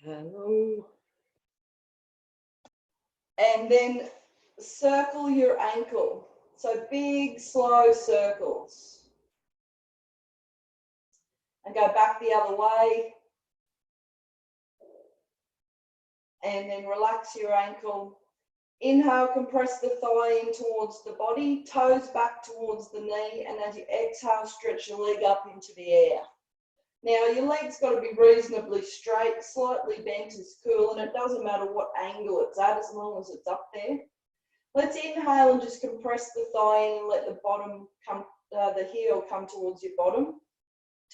Hello. And then circle your ankle. So big, slow circles. And go back the other way. And then relax your ankle. Inhale, compress the thigh in towards the body, toes back towards the knee, and as you exhale, stretch your leg up into the air. Now, your leg's got to be reasonably straight, slightly bent is cool, and it doesn't matter what angle it's at as long as it's up there. Let's inhale and just compress the thigh in and let the bottom come, the heel come towards your bottom.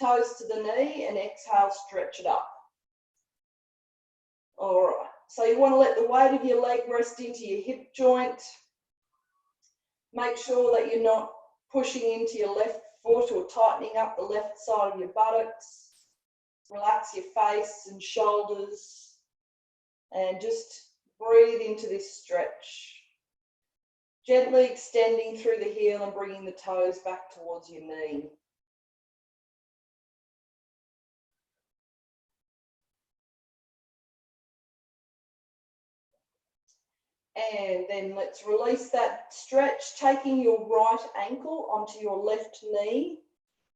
Toes to the knee, and exhale, stretch it up. All right. So you want to let the weight of your leg rest into your hip joint. Make sure that you're not pushing into your left foot or tightening up the left side of your buttocks. Relax your face and shoulders and just breathe into this stretch. Gently extending through the heel and bringing the toes back towards your knee. And then let's release that stretch, taking your right ankle onto your left knee,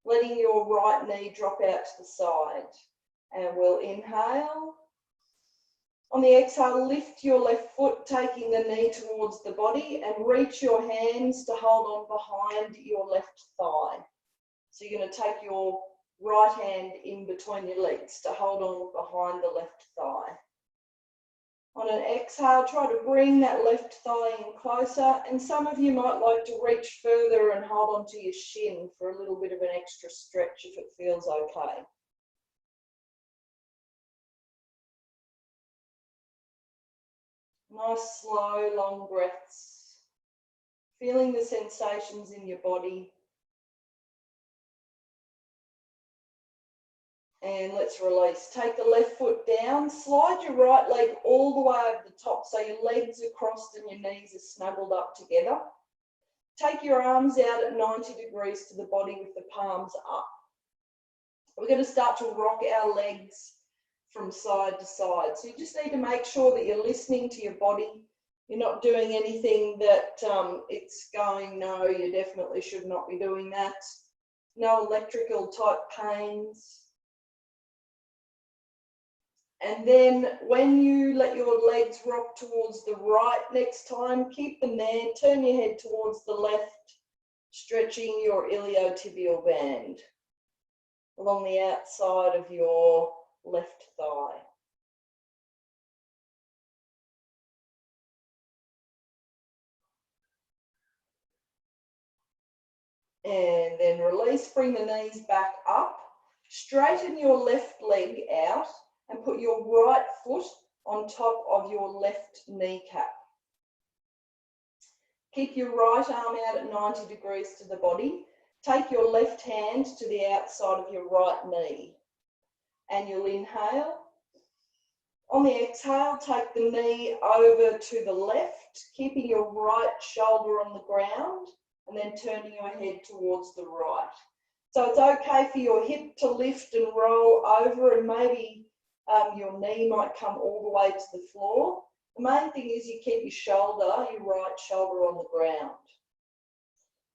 letting your right knee drop out to the side. And we'll inhale. On the exhale, lift your left foot, taking the knee towards the body, and reach your hands to hold on behind your left thigh. So you're going to take your right hand in between your legs to hold on behind the left thigh. On an exhale, try to bring that left thigh in closer, and some of you might like to reach further and hold onto your shin for a little bit of an extra stretch if it feels okay. Nice, slow, long breaths. Feeling the sensations in your body. And let's release. Take the left foot down. Slide your right leg all the way over the top so your legs are crossed and your knees are snuggled up together. Take your arms out at 90 degrees to the body with the palms up. We're going to start to rock our legs from side to side. So you just need to make sure that you're listening to your body. You're not doing anything that it's going, no, you definitely should not be doing that. No electrical type pains. And then when you let your legs rock towards the right next time, keep them there. Turn your head towards the left, stretching your iliotibial band along the outside of your left thigh. And then release, bring the knees back up. Straighten your left leg out and put your right foot on top of your left kneecap. Keep your right arm out at 90 degrees to the body. Take your left hand to the outside of your right knee. And you'll inhale. On the exhale, take the knee over to the left, keeping your right shoulder on the ground, and then turning your head towards the right. So it's okay for your hip to lift and roll over, and maybe your knee might come all the way to the floor. The main thing is you keep your shoulder, your right shoulder on the ground.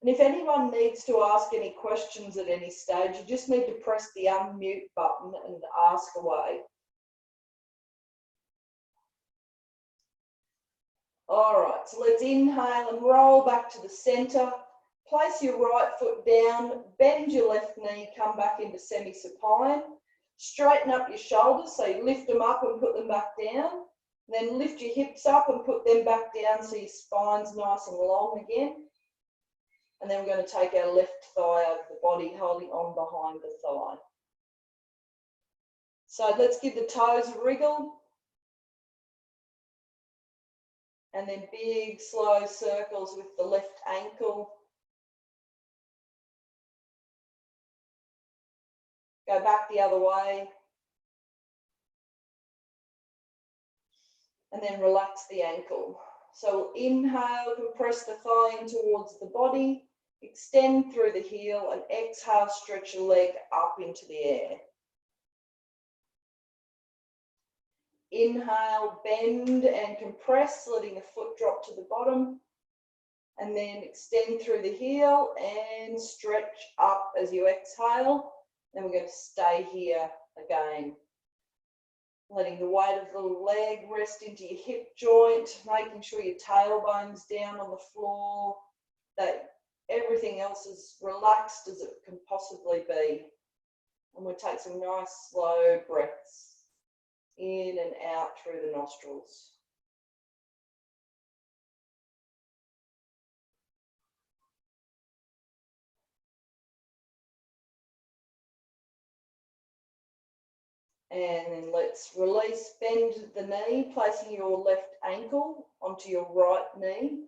And if anyone needs to ask any questions at any stage, you just need to press the unmute button and ask away. All right, so let's inhale and roll back to the center. Place your right foot down, bend your left knee, come back into semi-supine. Straighten up your shoulders, so you lift them up and put them back down. Then lift your hips up and put them back down so your spine's nice and long again. And then we're going to take our left thigh over the body, holding on behind the thigh. So let's give the toes a wriggle. And then big, slow circles with the left ankle. Go back the other way. And then relax the ankle. So inhale, compress the thigh in towards the body. Extend through the heel and exhale, stretch your leg up into the air. Inhale, bend and compress, letting the foot drop to the bottom. And then extend through the heel and stretch up as you exhale. Then we're going to stay here again. Letting the weight of the leg rest into your hip joint, making sure your tailbone's down on the floor, that everything else is relaxed as it can possibly be. And we'll take some nice slow breaths in and out through the nostrils. And then let's release, bend the knee, placing your left ankle onto your right knee,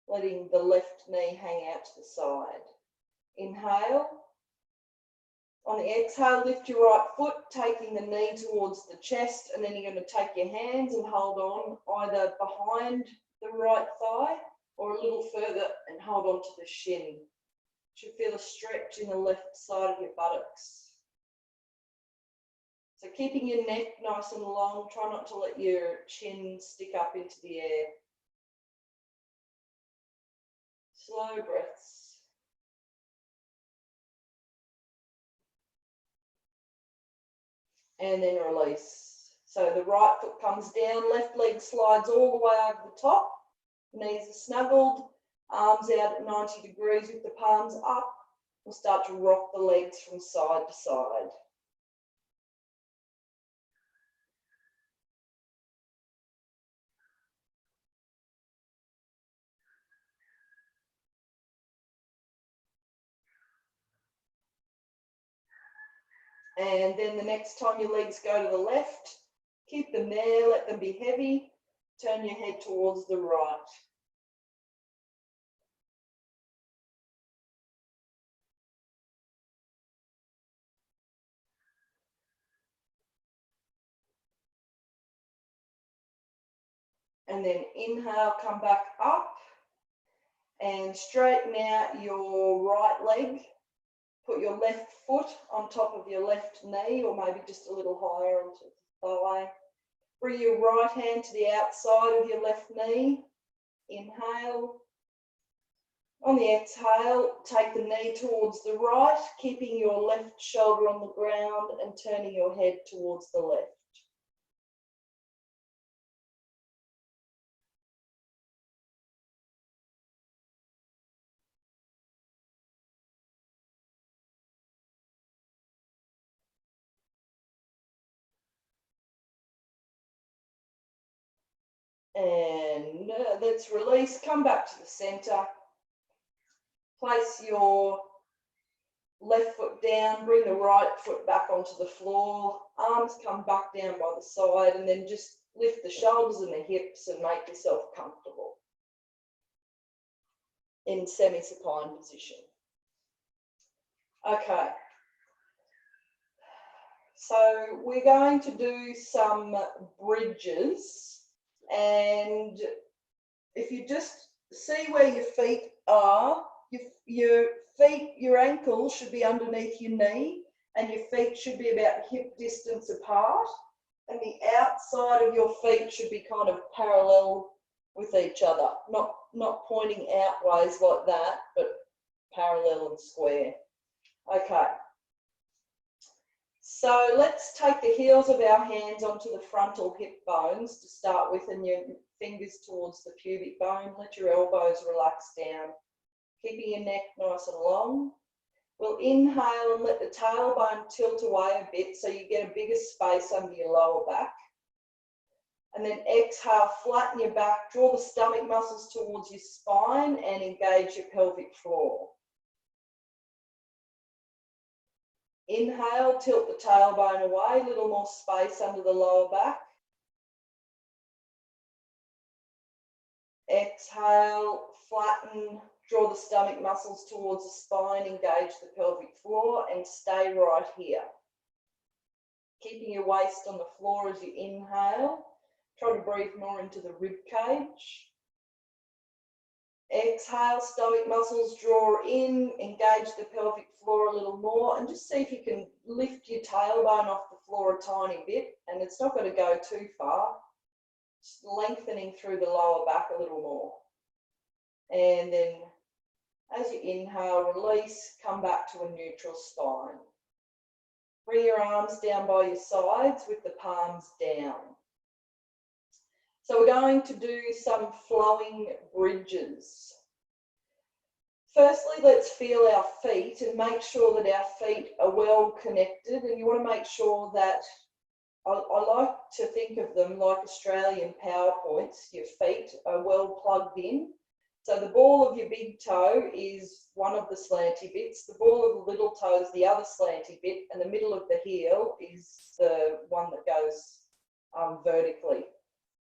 letting the left knee hang out to the side. Inhale. On the exhale, lift your right foot, taking the knee towards the chest, and then you're going to take your hands and hold on either behind the right thigh or a little further and hold on to the shin. You should feel a stretch in the left side of your buttocks. So keeping your neck nice and long, try not to let your chin stick up into the air. Slow breaths. And then release. So the right foot comes down, left leg slides all the way over the top. Knees are snuggled, arms out at 90 degrees with the palms up. We'll start to rock the legs from side to side. And then the next time your legs go to the left, keep them there, let them be heavy. Turn your head towards the right. And then inhale, come back up and straighten out your right leg. Put your left foot on top of your left knee, or maybe just a little higher onto the thigh. Bring your right hand to the outside of your left knee. Inhale. On the exhale, take the knee towards the right, keeping your left shoulder on the ground and turning your head towards the left. And let's release, come back to the center. Place your left foot down, bring the right foot back onto the floor, arms come back down by the side, and then just lift the shoulders and the hips and make yourself comfortable in semi-supine position. Okay. So we're going to do some bridges, and if you just see where your feet are, your feet, your ankles should be underneath your knee, and your feet should be about hip distance apart, and the outside of your feet should be kind of parallel with each other, not pointing outways like that, but parallel and square. Okay. So let's take the heels of our hands onto the frontal hip bones to start with, and your fingers towards the pubic bone. Let your elbows relax down, keeping your neck nice and long. We'll inhale and let the tailbone tilt away a bit so you get a bigger space under your lower back. And then exhale, flatten your back, draw the stomach muscles towards your spine and engage your pelvic floor. Inhale, tilt the tailbone away, a little more space under the lower back. Exhale, flatten, draw the stomach muscles towards the spine, engage the pelvic floor, and stay right here. Keeping your waist on the floor as you inhale. Try to breathe more into the rib cage. Exhale, stomach muscles draw in, engage the pelvic floor a little more, and just see if you can lift your tailbone off the floor a tiny bit, and it's not going to go too far, just lengthening through the lower back a little more. And then as you inhale, release, come back to a neutral spine. Bring your arms down by your sides with the palms down. So we're going to do some flowing bridges. Firstly, let's feel our feet and make sure that our feet are well connected, and you want to make sure that, I like to think of them like Australian PowerPoints. Your feet are well plugged in. So the ball of your big toe is one of the slanty bits, the ball of the little toe is the other slanty bit, and the middle of the heel is the one that goes vertically.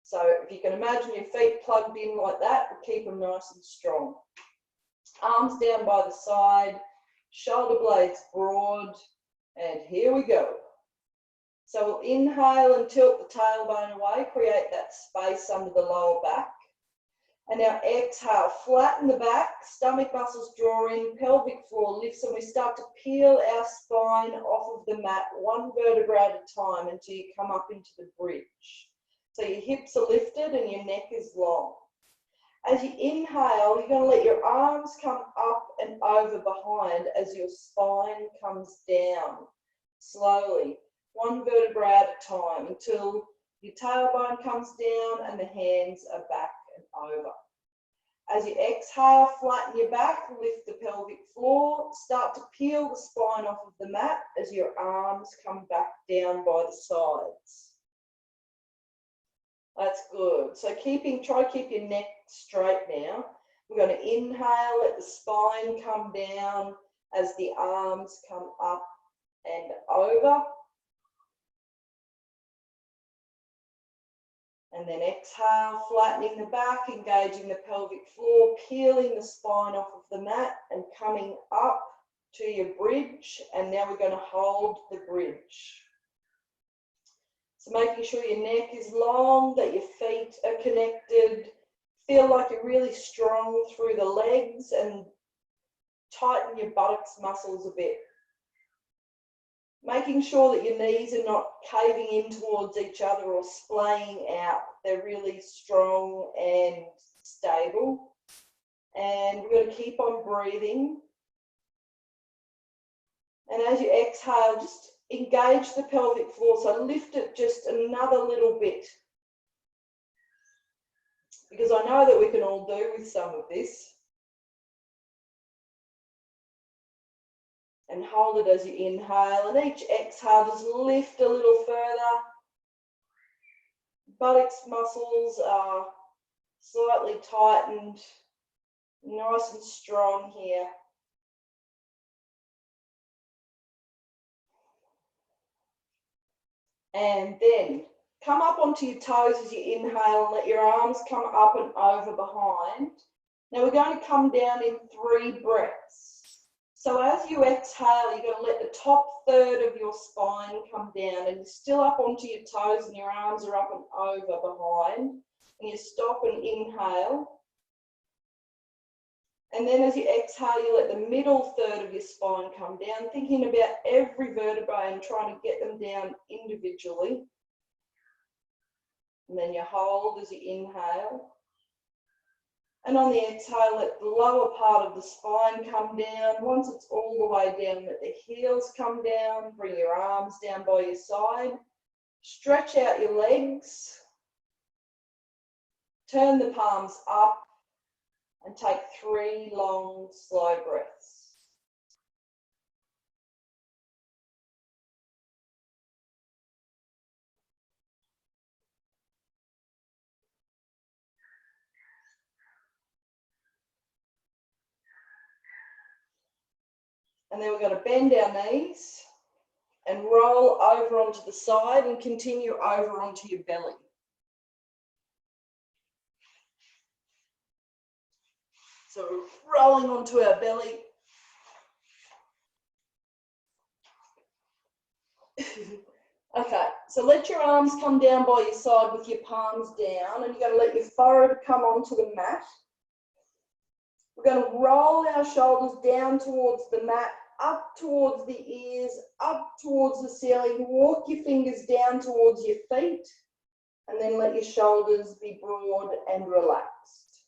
So if you can imagine your feet plugged in like that, keep them nice and strong. Arms down by the side, shoulder blades broad, and here we go. So we'll inhale and tilt the tailbone away, create that space under the lower back. And now exhale, flatten the back, stomach muscles draw in, pelvic floor lifts, and we start to peel our spine off of the mat, one vertebra at a time until you come up into the bridge. So your hips are lifted and your neck is long. As you inhale, you're going to let your arms come up and over behind as your spine comes down slowly, one vertebra at a time, until your tailbone comes down and the hands are back and over. As you exhale, flatten your back, lift the pelvic floor, start to peel the spine off of the mat as your arms come back down by the sides. That's good. So try to keep your neck straight now. We're going to inhale, let the spine come down as the arms come up and over. And then exhale, flattening the back, engaging the pelvic floor, peeling the spine off of the mat and coming up to your bridge. And now we're going to hold the bridge. So making sure your neck is long, that your feet are connected. Feel like you're really strong through the legs and tighten your buttocks muscles a bit. Making sure that your knees are not caving in towards each other or splaying out. They're really strong and stable. And we're going to keep on breathing. And as you exhale, just engage the pelvic floor. So lift it just another little bit. Because I know that we can all do with some of this. And hold it as you inhale, and each exhale just lift a little further. Buttocks muscles are slightly tightened, nice and strong here. And then come up onto your toes as you inhale and let your arms come up and over behind. Now we're going to come down in 3 breaths. So as you exhale, you're going to let the top third of your spine come down, and you're still up onto your toes and your arms are up and over behind. And you stop and inhale. And then as you exhale, you let the middle third of your spine come down, thinking about every vertebrae and trying to get them down individually. And then you hold as you inhale. And on the exhale, let the lower part of the spine come down. Once it's all the way down, let the heels come down. Bring your arms down by your side. Stretch out your legs. Turn the palms up and take 3 long, slow breaths. And then we're going to bend our knees and roll over onto the side and continue over onto your belly. So rolling onto our belly. Okay, so let your arms come down by your side with your palms down, and you're going to let your forehead come onto the mat. We're going to roll our shoulders down towards the mat, up towards the ears, up towards the ceiling. Walk your fingers down towards your feet, and then let your shoulders be broad and relaxed.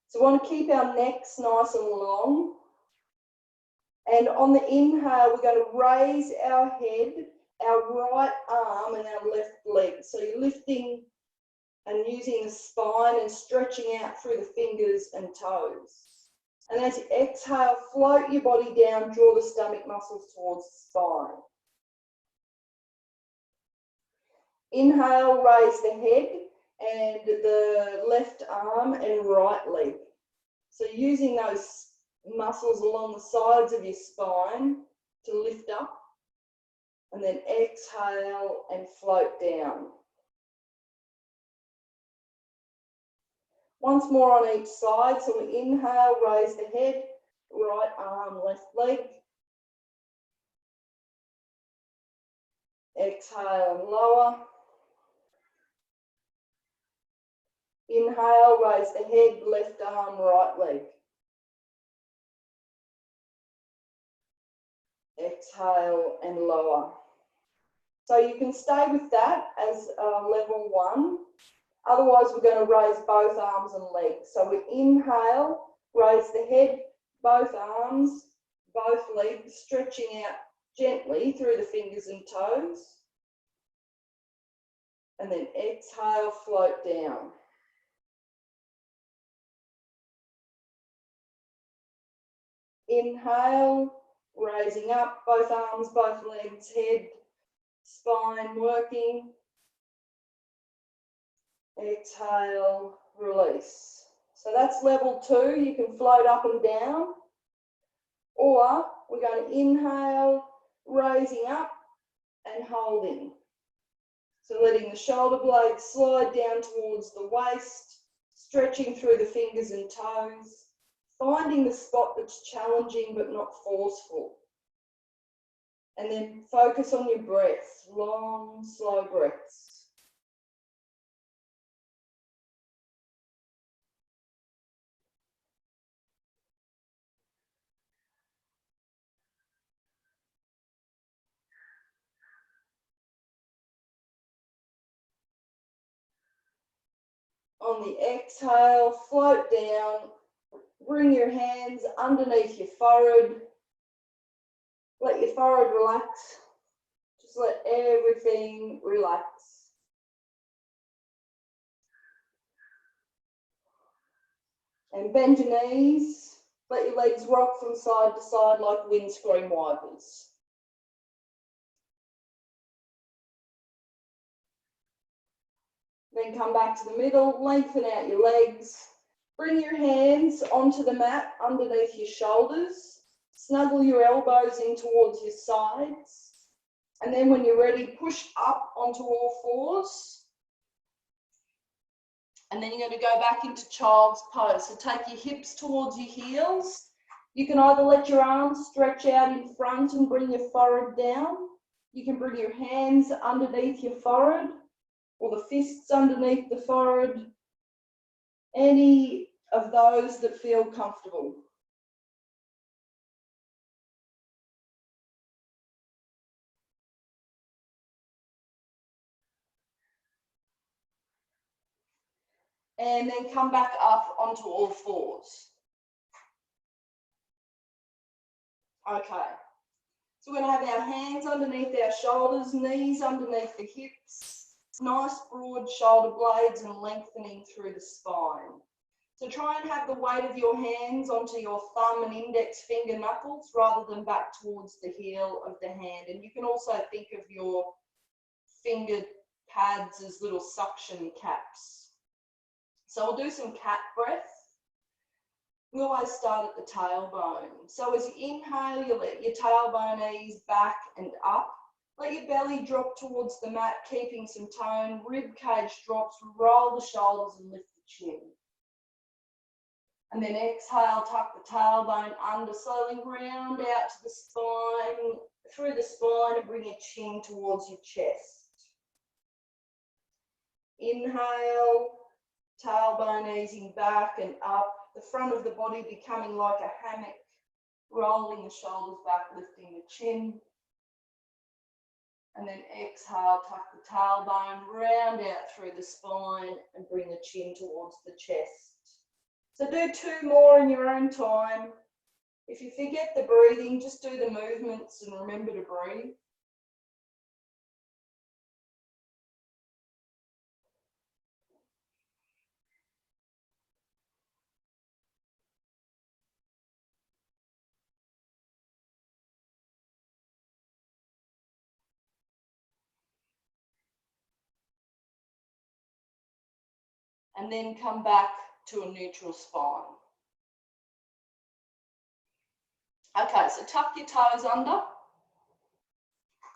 So we want to keep our necks nice and long. And on the inhale, we're going to raise our head, our right arm and our left leg. So you're lifting and using the spine and stretching out through the fingers and toes. And as you exhale, float your body down, draw the stomach muscles towards the spine. Inhale, raise the head and the left arm and right leg. So using those muscles along the sides of your spine to lift up, and then exhale and float down. Once more on each side. So we inhale, raise the head, right arm, left leg. Exhale and lower. Inhale, raise the head, left arm, right leg. Exhale and lower. So you can stay with that as level 1. Otherwise, we're going to raise both arms and legs. So we inhale, raise the head, both arms, both legs, stretching out gently through the fingers and toes. And then exhale, float down. Inhale, raising up, both arms, both legs, head, spine working. Exhale, release. So that's level 2. You can float up and down. Or we're going to inhale, raising up and holding. So letting the shoulder blades slide down towards the waist, stretching through the fingers and toes, finding the spot that's challenging but not forceful. And then focus on your breath, long, slow breaths. On the exhale, float down, bring your hands underneath your forehead. Let your forehead relax. Just let everything relax. And bend your knees. Let your legs rock from side to side like windscreen wipers. Then come back to the middle, lengthen out your legs. Bring your hands onto the mat underneath your shoulders. Snuggle your elbows in towards your sides. And then when you're ready, push up onto all fours. And then you're going to go back into child's pose. So take your hips towards your heels. You can either let your arms stretch out in front and bring your forehead down. You can bring your hands underneath your forehead or the fists underneath the forehead. Any of those that feel comfortable. And then come back up onto all fours. Okay. So we're going to have our hands underneath our shoulders, knees underneath the hips, nice broad shoulder blades and lengthening through the spine. So try and have the weight of your hands onto your thumb and index finger knuckles rather than back towards the heel of the hand. And you can also think of your finger pads as little suction caps. So we'll do some cat breath. We always start at the tailbone. So as you inhale, you let your tailbone ease back and up. Let your belly drop towards the mat, keeping some tone. Rib cage drops, roll the shoulders and lift the chin. And then exhale, tuck the tailbone under, slowly round out to the spine, through the spine and bring your chin towards your chest. Inhale, tailbone easing back and up, the front of the body becoming like a hammock, rolling the shoulders back, lifting the chin. And then exhale, tuck the tailbone, round out through the spine and bring the chin towards the chest. So do 2 more in your own time. If you forget the breathing, just do the movements and remember to breathe. And then come back to a neutral spine. Okay, so tuck your toes under.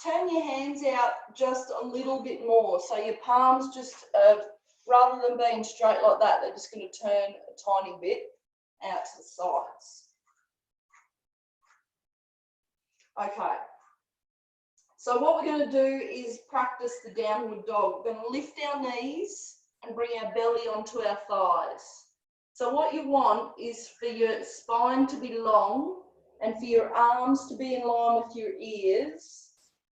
Turn your hands out just a little bit more. So your palms just, rather than being straight like that, they're just going to turn a tiny bit out to the sides. Okay. So what we're going to do is practice the downward dog. We're going to lift our knees and bring our belly onto our thighs. So what you want is for your spine to be long and for your arms to be in line with your ears.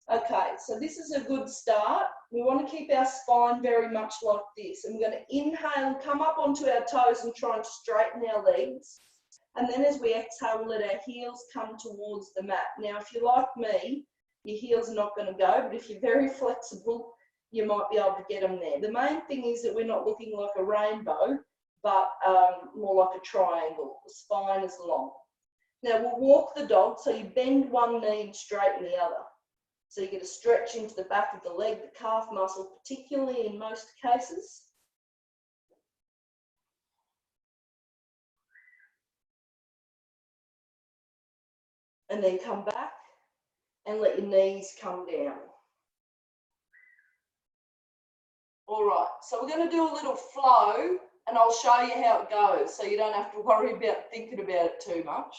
Okay, so this is a good start. We want to keep our spine very much like this. And we're going to inhale and come up onto our toes and try and straighten our legs. And then as we exhale, let our heels come towards the mat. Now, if you're like me, your heels are not going to go, but if you're very flexible, you might be able to get them there. The main thing is that we're not looking like a rainbow, but more like a triangle. The spine is long. Now, we'll walk the dog, so you bend one knee and straighten the other. So you get a stretch into the back of the leg, the calf muscle, particularly in most cases. And then come back and let your knees come down. All right, so we're going to do a little flow and I'll show you how it goes so you don't have to worry about thinking about it too much.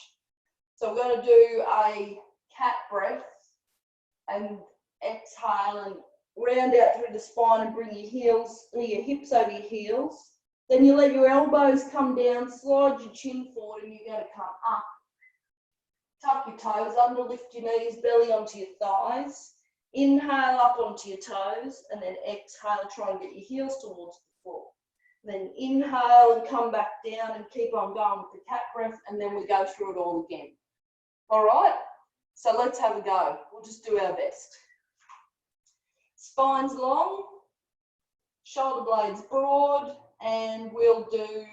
So we're going to do a cat breath and exhale and round out through the spine and bring your hips over your heels. Then you let your elbows come down, slide your chin forward and you're going to come up. Tuck your toes under, lift your knees, belly onto your thighs. Inhale up onto your toes and then exhale, try and get your heels towards the floor. Then inhale and come back down and keep on going with the cat breath and then we go through it all again. All right, so let's have a go. We'll just do our best. Spine's long, shoulder blades broad, and we'll do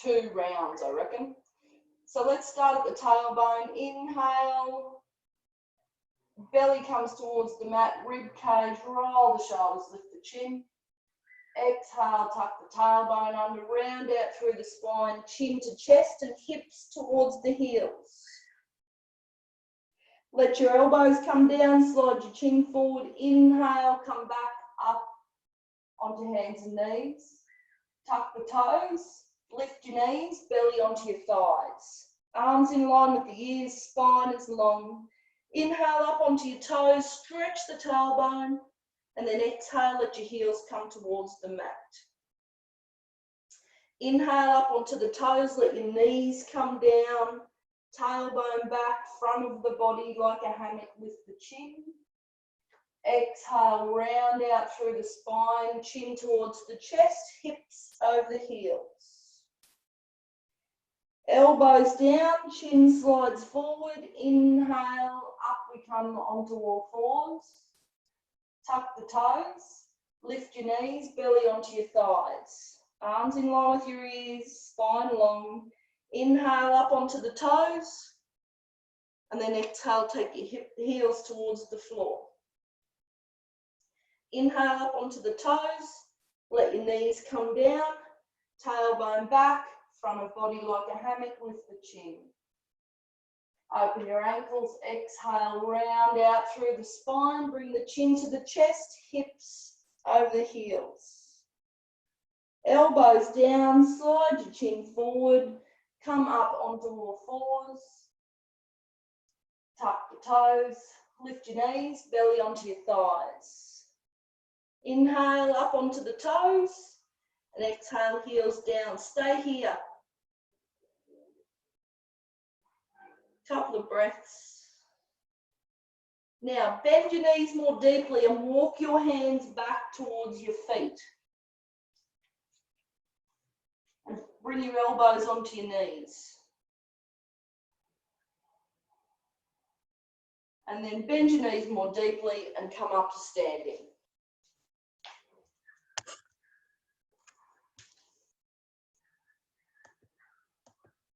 2 rounds, I reckon. So let's start at the tailbone. Inhale, belly comes towards the mat, rib cage, roll the shoulders, lift the chin. Exhale, tuck the tailbone under, round out through the spine, chin to chest and hips towards the heels. Let your elbows come down, slide your chin forward, inhale, come back up onto hands and knees. Tuck the toes, lift your knees, belly onto your thighs. Arms in line with the ears, spine is long. Inhale up onto your toes, stretch the tailbone, and then exhale, let your heels come towards the mat. Inhale up onto the toes, let your knees come down, tailbone back, front of the body like a hammock with the chin. Exhale, round out through the spine, chin towards the chest, hips over the heels. Elbows down, chin slides forward, inhale, up we come onto all fours. Tuck the toes, lift your knees, belly onto your thighs. Arms in line with your ears, spine long. Inhale up onto the toes, and then exhale, take your heels towards the floor. Inhale up onto the toes, let your knees come down, tailbone back, front of body like a hammock with the chin. Open your ankles, exhale, round out through the spine, bring the chin to the chest, hips over the heels. Elbows down, slide your chin forward, come up onto all fours. Tuck your toes, lift your knees, belly onto your thighs. Inhale up onto the toes and exhale, heels down. Stay here. Couple of breaths. Now, bend your knees more deeply and walk your hands back towards your feet. And bring your elbows onto your knees. And then bend your knees more deeply and come up to standing.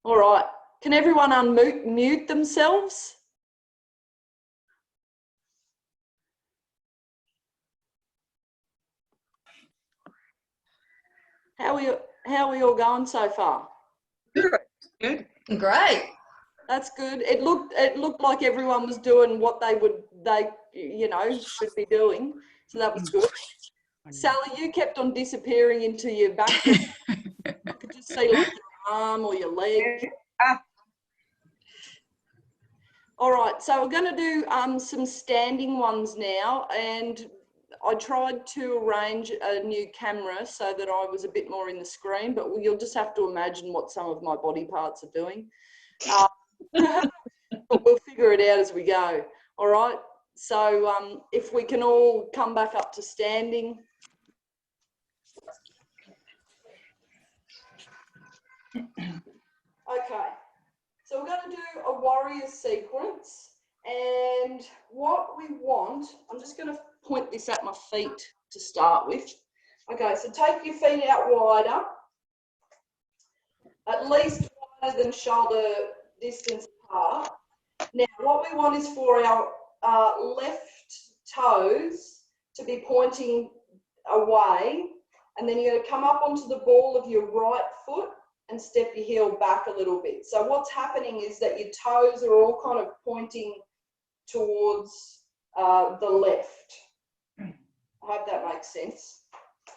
All right, can everyone unmute themselves? How are we all going so far? Good. Great. That's good. It looked like everyone was doing what they should be doing. So that was good. Sally, you kept on disappearing into your background. I could just see like your arm or your leg. All right, so we're going to do some standing ones now, and I tried to arrange a new camera so that I was a bit more in the screen, but you'll just have to imagine what some of my body parts are doing. But we'll figure it out as we go. All right, so if we can all come back up to standing. Okay, so we're going to do a warrior sequence, and what we want, I'm just going to point this at my feet to start with. Okay, so take your feet out wider, at least wider than shoulder distance apart. Now, what we want is for our left toes to be pointing away, and then you're going to come up onto the ball of your right foot and step your heel back a little bit. So what's happening is that your toes are all kind of pointing towards the left. I hope that makes sense.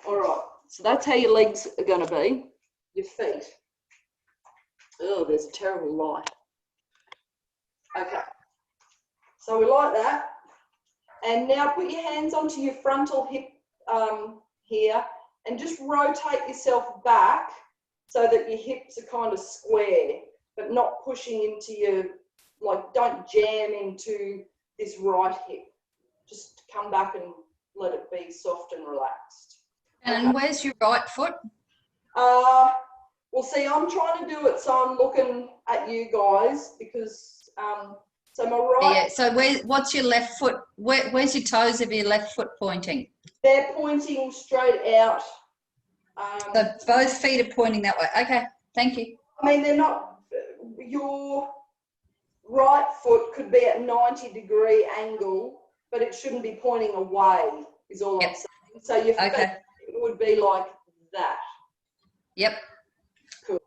All right, so that's how your legs are going to be, your feet. Oh, there's a terrible light. Okay, so we like that. And now put your hands onto your frontal hip here and just rotate yourself back so that your hips are kind of square, but not pushing into your, like, don't jam into this right hip. Just come back and let it be soft and relaxed. And where's your right foot? Well, see, I'm trying to do it, so I'm looking at you guys because, so my right... Yeah, so what's your left foot? Where's your toes of your left foot pointing? They're pointing straight out. So both feet are pointing that way. Okay, thank you. I mean, they're not, your right foot could be at 90-degree angle, but it shouldn't be pointing away, is all I'm saying. So your feet would be like that. Yep. Cool.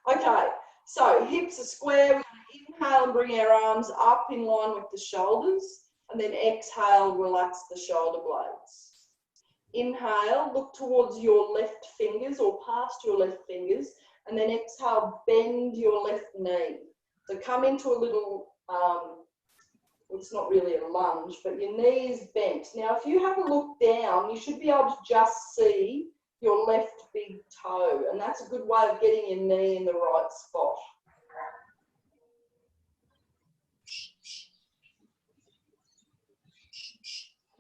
Okay, so hips are square. We're going to inhale and bring our arms up in line with the shoulders, and then exhale, relax the shoulder blades. Inhale, look towards your left fingers or past your left fingers, and then exhale, bend your left knee. So come into a little, it's not really a lunge, but your knee is bent. Now, if you have a look down, you should be able to just see your left big toe, and that's a good way of getting your knee in the right spot.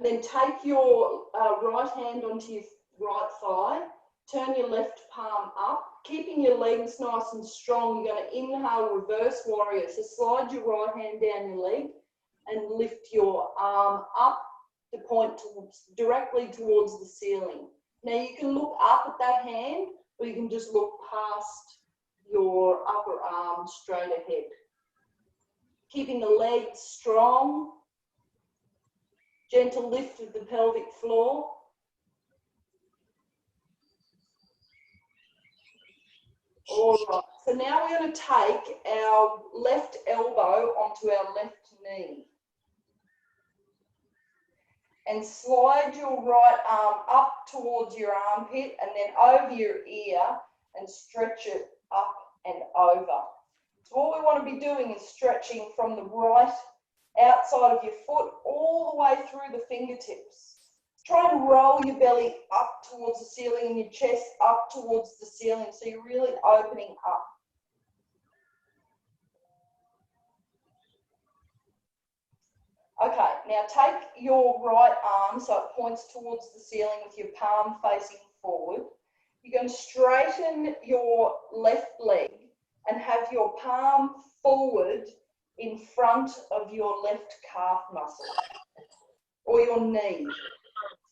Then take your right hand onto your right thigh, turn your left palm up, keeping your legs nice and strong. You're going to inhale, reverse warrior. So slide your right hand down your leg and lift your arm up to point directly towards the ceiling. Now you can look up at that hand, or you can just look past your upper arm straight ahead. Keeping the legs strong. Gentle lift of the pelvic floor. All right, so now we're going to take our left elbow onto our left knee. And slide your right arm up towards your armpit and then over your ear and stretch it up and over. So what we want to be doing is stretching from the right outside of your foot all the way through the fingertips. Try and roll your belly up towards the ceiling and your chest up towards the ceiling, so you're really opening up. Okay, now take your right arm so it points towards the ceiling with your palm facing forward. You're going to straighten your left leg and have your palm forward in front of your left calf muscle or your knee.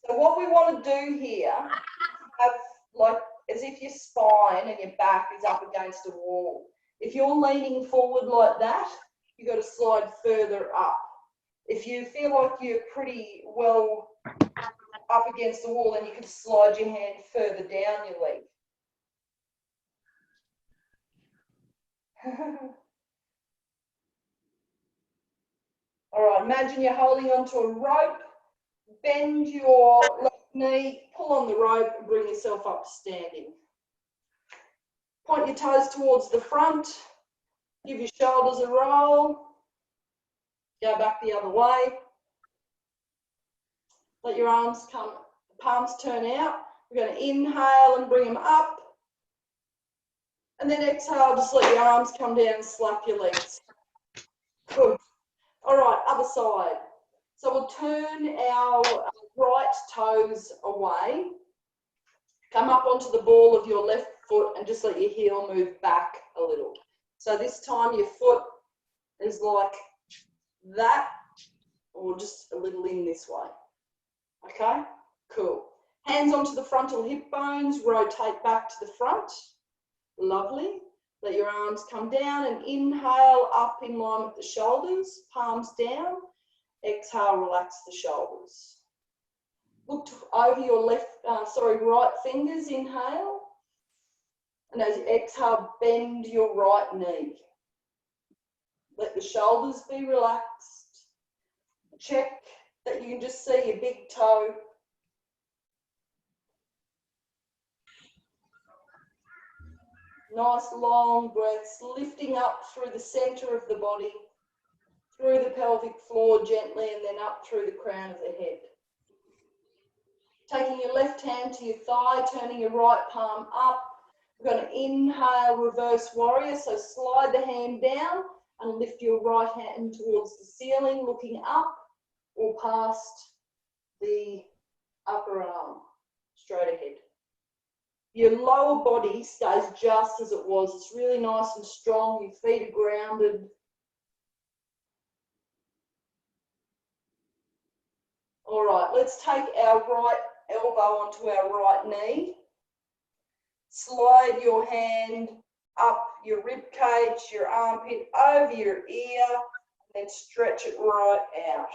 So what we want to do here is have like as if your spine and your back is up against a wall. If you're leaning forward like that, you've got to slide further up. If you feel like you're pretty well up against the wall, then you can slide your hand further down your leg. All right, imagine you're holding onto a rope, bend your left knee, pull on the rope and bring yourself up to standing. Point your toes towards the front, give your shoulders a roll, go back the other way. Let your arms come, palms turn out. We're going to inhale and bring them up. And then exhale, just let your arms come down and slap your legs. Good. All right, other side. So we'll turn our right toes away. Come up onto the ball of your left foot and just let your heel move back a little. So this time your foot is like that or just a little in this way. Okay, cool. Hands onto the frontal hip bones, rotate back to the front. Lovely. Let your arms come down and inhale up in line with the shoulders, palms down. Exhale, relax the shoulders. Look over your right fingers, inhale. And as you exhale, bend your right knee. Let the shoulders be relaxed. Check that you can just see your big toe. Nice long breaths, lifting up through the center of the body, through the pelvic floor gently, and then up through the crown of the head. Taking your left hand to your thigh, turning your right palm up. We're going to inhale, reverse warrior. So slide the hand down and lift your right hand towards the ceiling, looking up or past the upper arm, straight ahead. Your lower body stays just as it was. It's really nice and strong. Your feet are grounded. All right, let's take our right elbow onto our right knee. Slide your hand up your rib cage, your armpit, over your ear, and then stretch it right out.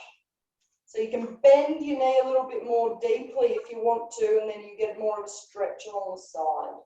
So you can bend your knee a little bit more deeply if you want to, and then you get more of a stretch along the side.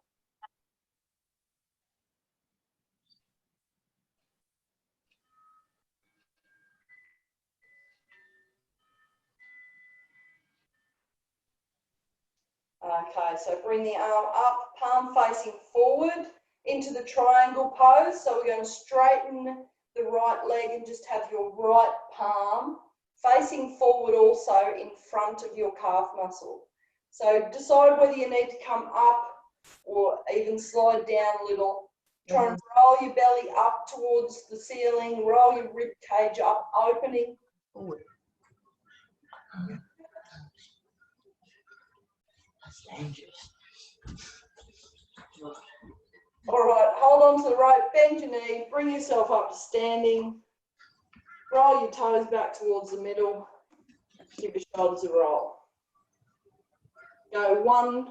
Okay, so bring the arm up, palm facing forward into the triangle pose. So we're going to straighten the right leg and just have your right palm facing forward also in front of your calf muscle. So decide whether you need to come up or even slide down a little. Try and roll your belly up towards the ceiling, roll your rib cage up, opening. Forward. That's dangerous. All right, hold on to the rope, bend your knee, bring yourself up to standing. Roll your toes back towards the middle. Give your shoulders a roll. Go one.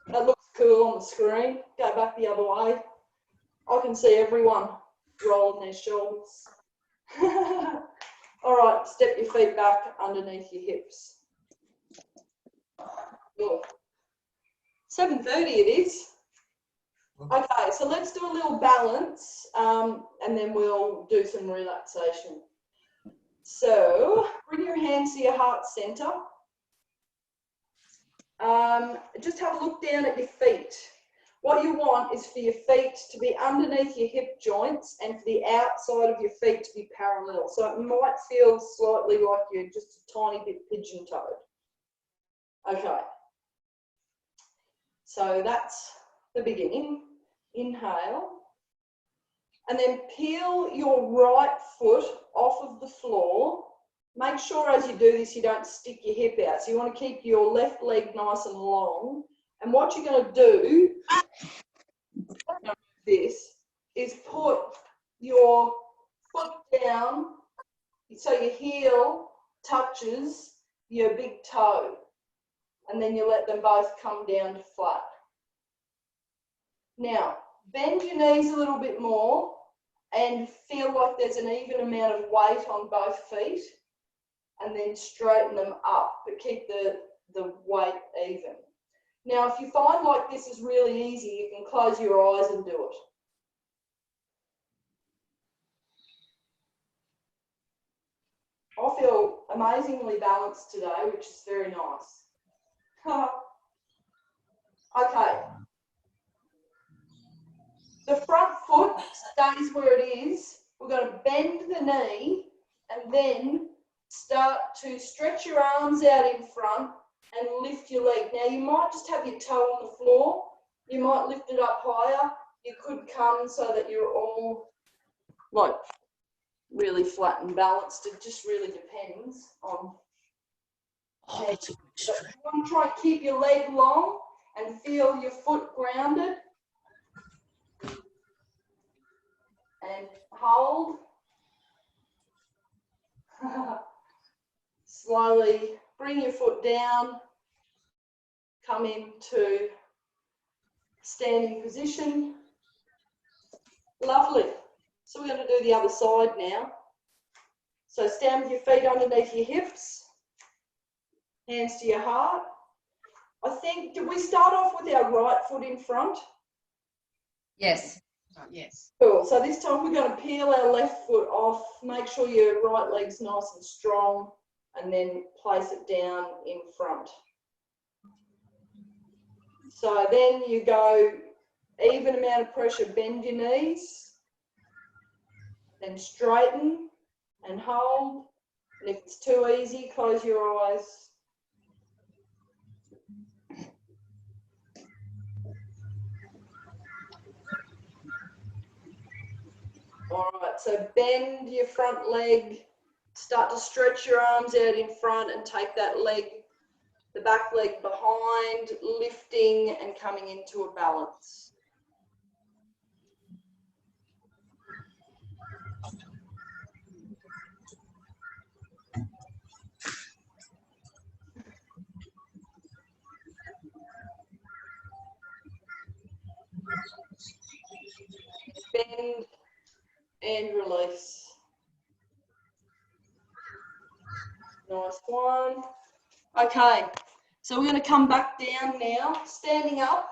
That looks cool on the screen. Go back the other way. I can see everyone rolling their shoulders. All right, step your feet back underneath your hips. Good. 7:30 it is. Okay, so let's do a little balance and then we'll do some relaxation. So bring your hands to your heart center. Just have a look down at your feet. What you want is for your feet to be underneath your hip joints and for the outside of your feet to be parallel. So it might feel slightly like you're just a tiny bit pigeon-toed. Okay. So that's the beginning. Inhale And then peel your right foot off of the floor. Make sure as you do this, you don't stick your hip out. So you want to keep your left leg nice and long. And what you're going to do, this, is put your foot down so your heel touches your big toe. And then you let them both come down to flat. Now, bend your knees a little bit more and feel like there's an even amount of weight on both feet, and then straighten them up, but keep the weight even. Now, if you find like this is really easy, you can close your eyes and do it. I feel amazingly balanced today, which is very nice. Okay. The front foot stays where it is. We're going to bend the knee and then start to stretch your arms out in front and lift your leg. Now, you might just have your toe on the floor. You might lift it up higher. You could come so that you're all like really flat and balanced. It just really depends on how you do it. You want to try and keep your leg long and feel your foot grounded. And hold. Slowly bring your foot down. Come into standing position. Lovely. So we're going to do the other side now. So stand with your feet underneath your hips. Hands to your heart. I think, did we start off with our right foot in front? Yes. Yes. Cool. So this time we're going to peel our left foot off. Make sure your right leg's nice and strong, and then place it down in front. So then you go even amount of pressure, bend your knees, then straighten and hold. And if it's too easy, close your eyes. All right, so bend your front leg, start to stretch your arms out in front and take that leg, the back leg behind, lifting and coming into a balance. Bend and release. Nice one. Okay, so we're going to come back down now, standing up.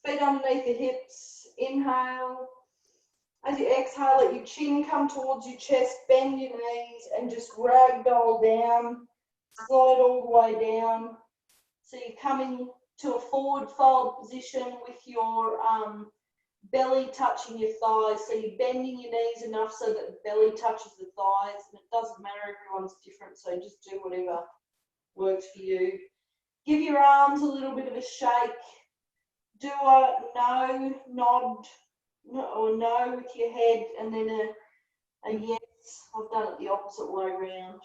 Feet underneath the hips. Inhale. As you exhale, let your chin come towards your chest, bend your knees and just ragdoll down. Slide all the way down. So you're coming to a forward fold position with your belly touching your thighs. So you're bending your knees enough so that the belly touches the thighs. And it doesn't matter, everyone's different, so just do whatever works for you. Give your arms a little bit of a shake. Do a no nod or no with your head, and then a yes. I've done it the opposite way around.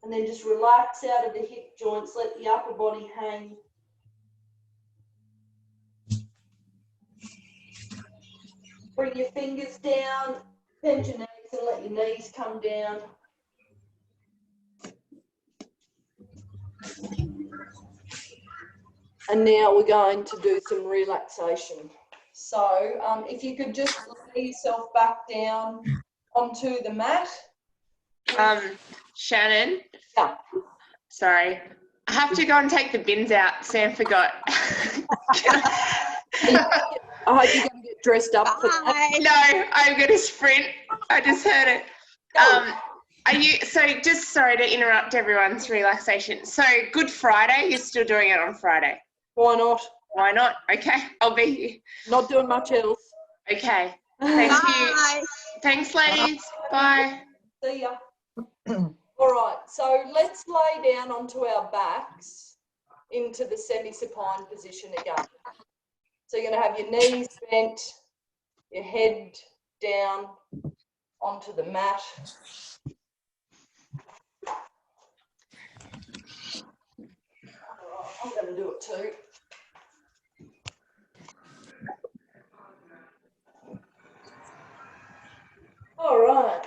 And then just relax out of the hip joints, let the upper body hang. Bring your fingers down, bend your knees and let your knees come down. And now we're going to do some relaxation. So if you could just lay yourself back down onto the mat. Shannon. Yeah. Sorry. I have to go and take the bins out. Sam forgot. I hope you're going to get dressed up for that. I know. I'm going to sprint. I just heard it. Are you, so just sorry to interrupt everyone's relaxation. So Good Friday, you're still doing it on Friday? Why not? Why not? Okay, I'll be here. Not doing much else. Okay. Thank you. Thanks, ladies. Bye. See ya. All right, so let's lay down onto our backs into the semi-supine position again. So you're going to have your knees bent, your head down onto the mat. I'm going to do it too. All right.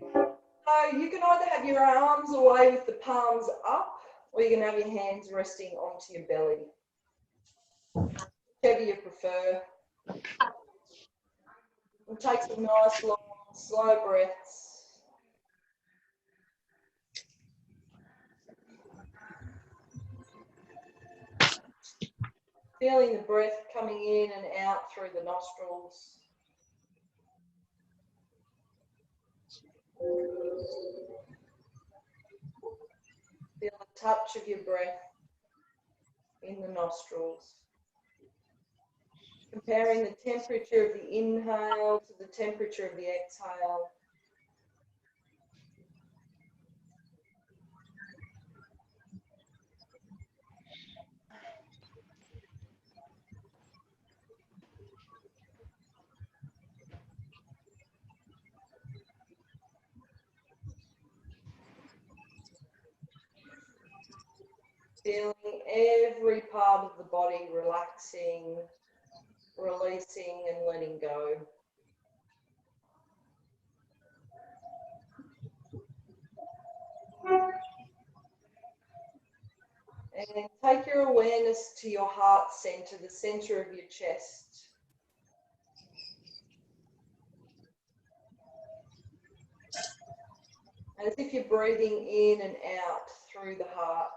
So you can either have your arms away with the palms up, or you can have your hands resting onto your belly. Whichever you prefer. And take some nice, long, slow breaths. Feeling the breath coming in and out through the nostrils. Feel the touch of your breath in the nostrils. Comparing the temperature of the inhale to the temperature of the exhale. Feeling every part of the body relaxing, releasing and letting go. And take your awareness to your heart center, the center of your chest. As if you're breathing in and out through the heart.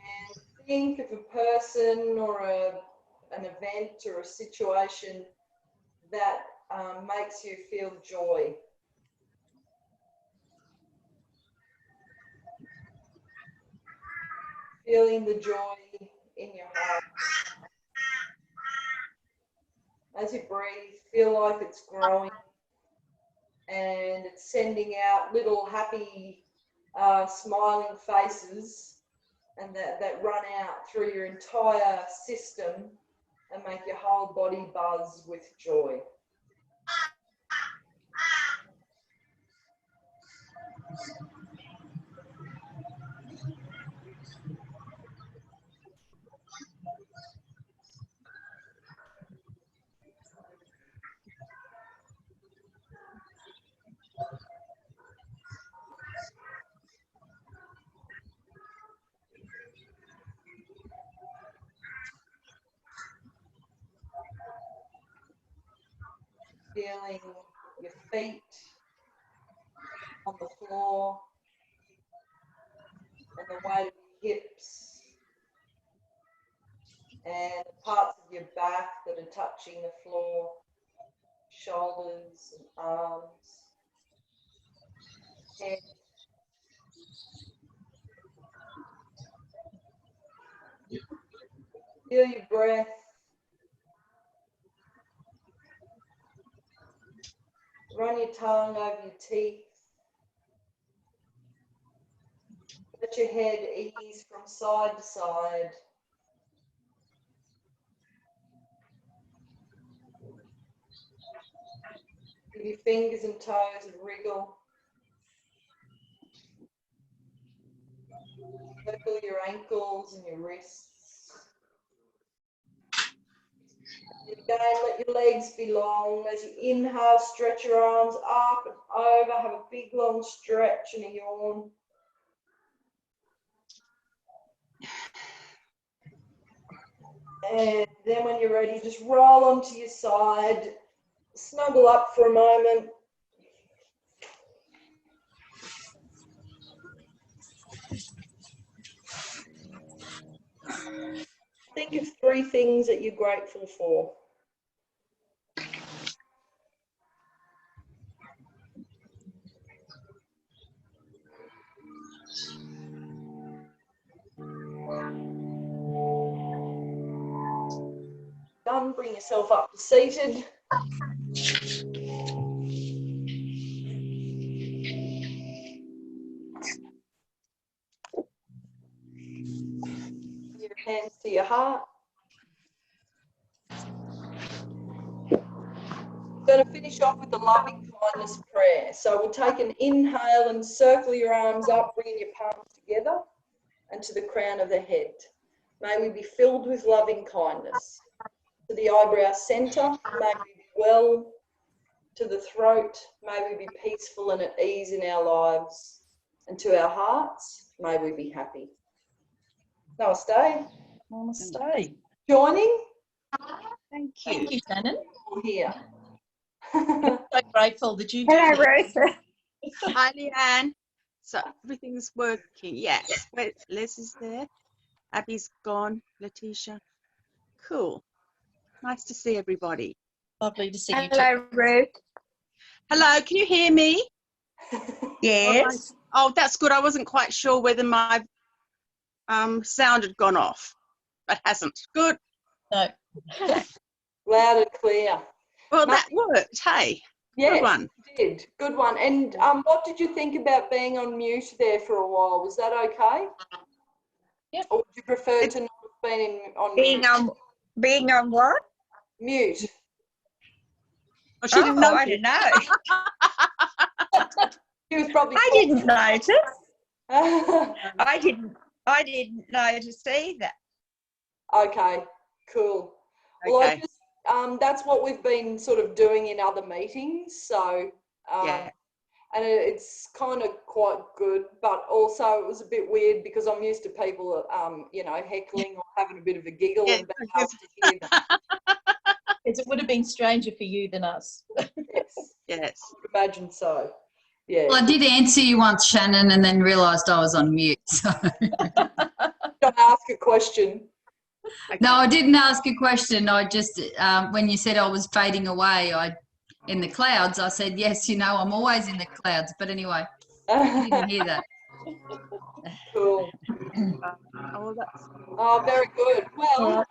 And think of a person or an event or a situation that makes you feel joy. Feeling the joy in your heart. As you breathe, feel like it's growing and it's sending out little happy smiling faces, and that run out through your entire system and make your whole body buzz with joy. Feeling your feet on the floor and the weight of your hips and parts of your back that are touching the floor, shoulders and arms, head. Feel your breath. Run your tongue over your teeth. Let your head ease from side to side. Give your fingers and toes a wriggle. Circle your ankles and your wrists. Again, let your legs be long. As you inhale, stretch your arms up and over. Have a big long stretch and a yawn. And then when you're ready, just roll onto your side. Snuggle up for a moment. Think of 3 things that you're grateful for. Done, bring yourself up to seated. heart. We're going to finish off with the loving kindness prayer. So we'll take an inhale and circle your arms up, bringing your palms together and to the crown of the head. May we be filled with loving kindness. To the eyebrow centre, may we be well. To the throat, may we be peaceful and at ease in our lives. And to our hearts, may we be happy. Namaste. Namaste. Joining? Thank you. Thank you, Shannon. Here. I'm so grateful that you Hello, did Rosa. Hi, Leanne. So everything's working. Yes. Wait, Liz is there. Abby's gone. Letitia. Cool. Nice to see everybody. Lovely to see you too. Hello, Ruth. Hello, can you hear me? Yes. Oh, that's good. I wasn't quite sure whether my sound had gone off. But hasn't. Good. No. Loud and clear. Well, that worked. Hey. Yes, Good one. you did. Good one. And what did you think about being on mute there for a while? Was that okay? Yep. Or would you prefer to not have been on Being mute? being on what? Mute. Oh, she didn't know. I don't know. She was probably I didn't notice. talking. I didn't notice either. Okay, cool. Well, Okay. that's what we've been sort of doing in other meetings. So, Yeah. and it's kind of quite good, but also it was a bit weird because I'm used to people, heckling or having a bit of a giggle Yeah, and being able to hear them. It would have been stranger for you than us. Yes, Yes. I would imagine so. Yeah. Well, I did answer you once, Shannon, and then realised I was on mute. So. Don't ask a question. Okay. No, I didn't ask a question. I just, when you said I was fading away, in the clouds, I said, yes, I'm always in the clouds. But anyway, I didn't hear that. Cool. Oh, that's Oh, very good. Well,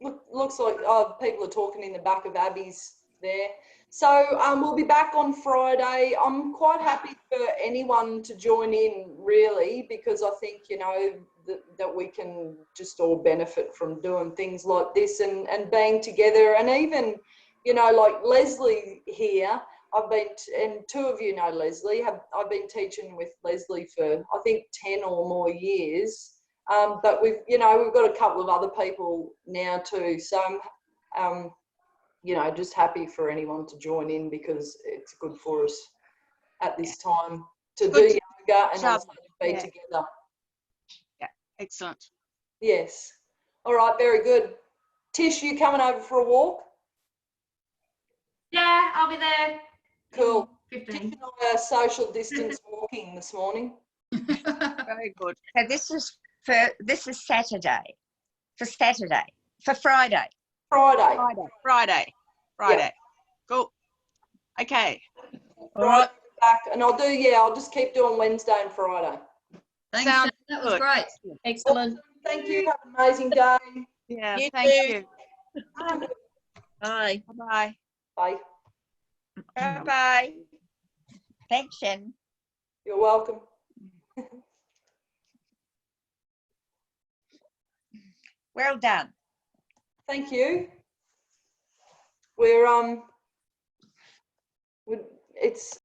Yeah. looks like people are talking in the back of Abby's there. So we'll be back on Friday. I'm quite happy for anyone to join in, really, because I think, that we can just all benefit from doing things like this and being together. And even, like Leslie here, and two of you know Leslie, I've been teaching with Leslie for, I think, 10 or more years. But we've got a couple of other people now too. So just happy for anyone to join in because it's good for us at this time to Good do yoga and job. also to be Yeah. together. excellent. Yes. All right, very good. Tish, you coming over for a walk? Yeah, I'll be there. Cool. in Tish 15. and I are social distance walking this morning. Very good. So this is Saturday. For Friday. Friday. Friday. Cool. Okay. All right. Back, and I'll just keep doing Wednesday and Friday. Thanks, Sounds Shannon. That was good. great. Excellent. Thank you. Have an amazing day. Yeah. You Thank too. you. Bye. Bye. Bye. Bye-bye. Thanks, Shannon. You're welcome. Well done. Thank you. We're it's